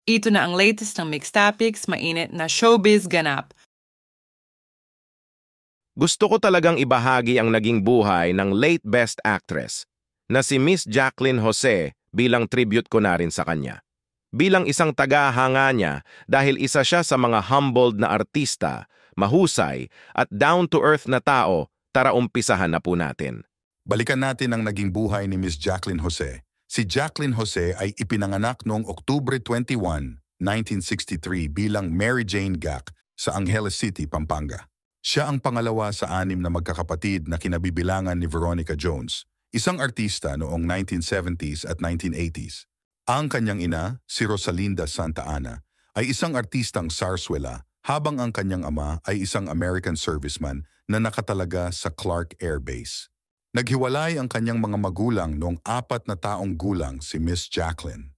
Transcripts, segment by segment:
Ito na ang latest ng Mix Topics, mainit na showbiz ganap. Gusto ko talagang ibahagi ang naging buhay ng late Best Actress na si Miss Jacqueline Jose bilang tribute ko na rin sa kanya. Bilang isang tagahanga niya dahil isa siya sa mga humbled na artista, mahusay at down-to-earth na tao, tara umpisahan na po natin. Balikan natin ang naging buhay ni Miss Jacqueline Jose. Si Jacqueline Jose ay ipinanganak noong Oktubre 21, 1963 bilang Mary Jane Gac sa Angeles City, Pampanga. Siya ang pangalawa sa 6 na magkakapatid na kinabibilangan ni Veronica Jones, isang artista noong 1970s at 1980s. Ang kanyang ina, si Rosalinda Santa Ana, ay isang artistang zarzuela habang ang kanyang ama ay isang American serviceman na nakatalaga sa Clark Air Base. Naghiwalay ang kanyang mga magulang noong 4 na taong gulang si Miss Jacqueline.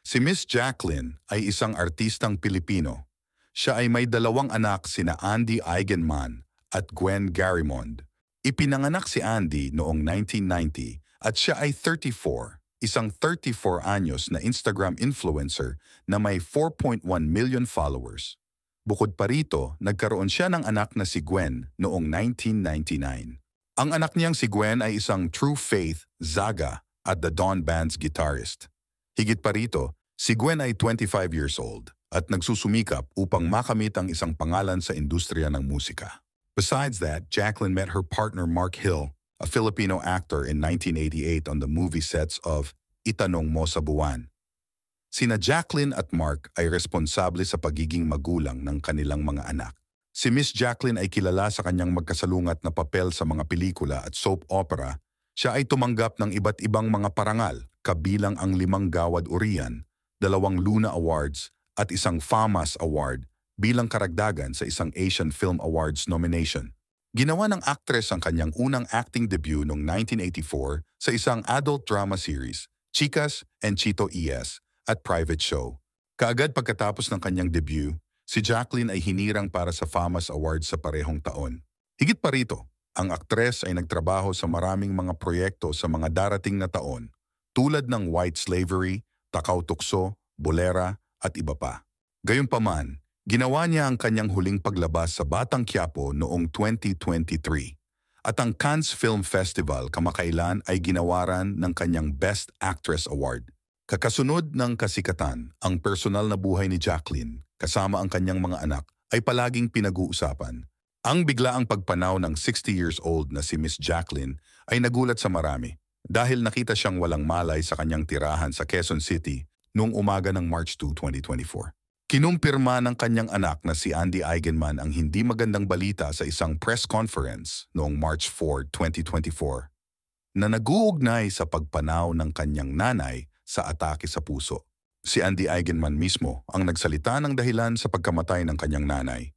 Si Miss Jacqueline ay isang artistang Pilipino. Siya ay may 2 anak sina Andy Eigenman at Gwen Garimond. Ipinanganak si Andy noong 1990 at siya ay 34, isang 34 anyos na Instagram influencer na may 4.1 million followers. Bukod pa rito, nagkaroon siya ng anak na si Gwen noong 1999. Ang anak niyang si Gwen ay isang True Faith, Zaga at The Dawn Band's guitarist. Higit pa rito, si Gwen ay 25 years old at nagsusumikap upang makamit ang isang pangalan sa industriya ng musika. Besides that, Jacqueline met her partner Mark Hill, a Filipino actor in 1988 on the movie sets of Itanong Mo sa Buwan. Sina Jacqueline at Mark ay responsable sa pagiging magulang ng kanilang mga anak. Si Miss Jacqueline ay kilala sa kanyang magkasalungat na papel sa mga pelikula at soap opera. Siya ay tumanggap ng iba't ibang mga parangal, kabilang ang 5 Gawad Urian, 2 Luna Awards at isang FAMAS Award bilang karagdagan sa isang Asian Film Awards nomination. Ginawa ng actress ang kanyang unang acting debut noong 1984 sa isang adult drama series, Chicas and Chito ES, at Private Show. Kaagad pagkatapos ng kanyang debut, si Jacqueline ay hinirang para sa FAMAS Awards sa parehong taon. Higit pa rito, ang aktres ay nagtrabaho sa maraming mga proyekto sa mga darating na taon, tulad ng White Slavery, Takaw Tukso, Bolera at iba pa. Gayunpaman, ginawa niya ang kanyang huling paglabas sa Batang Quiapo noong 2023 at ang Cannes Film Festival kamakailan ay ginawaran ng kanyang Best Actress Award. Kakasunod ng kasikatan, ang personal na buhay ni Jacqueline kasama ang kanyang mga anak ay palaging pinag-uusapan. Ang biglaang pagpanaw ng 60 years old na si Miss Jacqueline ay nagulat sa marami dahil nakita siyang walang malay sa kanyang tirahan sa Quezon City noong umaga ng March 2, 2024. Kinumpirma ng kanyang anak na si Andy Eigenman ang hindi magandang balita sa isang press conference noong March 4, 2024 na nag-uugnay sa pagpanaw ng kanyang nanay sa atake sa puso. Si Andy Eigenman mismo ang nagsalita ng dahilan sa pagkamatay ng kanyang nanay.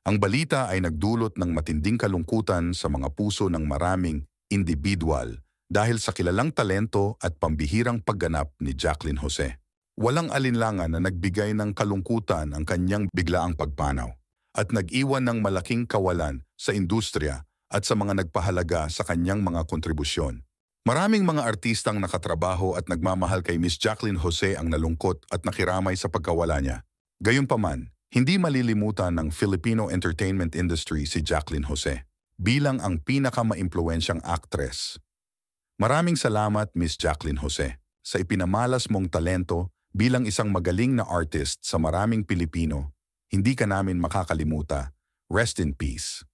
Ang balita ay nagdulot ng matinding kalungkutan sa mga puso ng maraming individual dahil sa kilalang talento at pambihirang pagganap ni Jacqueline Jose. Walang alinlangan na nagbigay ng kalungkutan ang kanyang biglaang pagpanaw at nag-iwan ng malaking kawalan sa industriya at sa mga nagpahalaga sa kanyang mga kontribusyon. Maraming mga artistang nakatrabaho at nagmamahal kay Miss Jacqueline Jose ang nalungkot at nakiramay sa pagkawala niya. Gayunpaman, hindi malilimutan ng Filipino entertainment industry si Jacqueline Jose bilang ang pinakamaimpluwensyang actress. Maraming salamat Miss Jacqueline Jose sa ipinamalas mong talento bilang isang magaling na artist sa maraming Pilipino. Hindi ka namin makakalimuta. Rest in peace.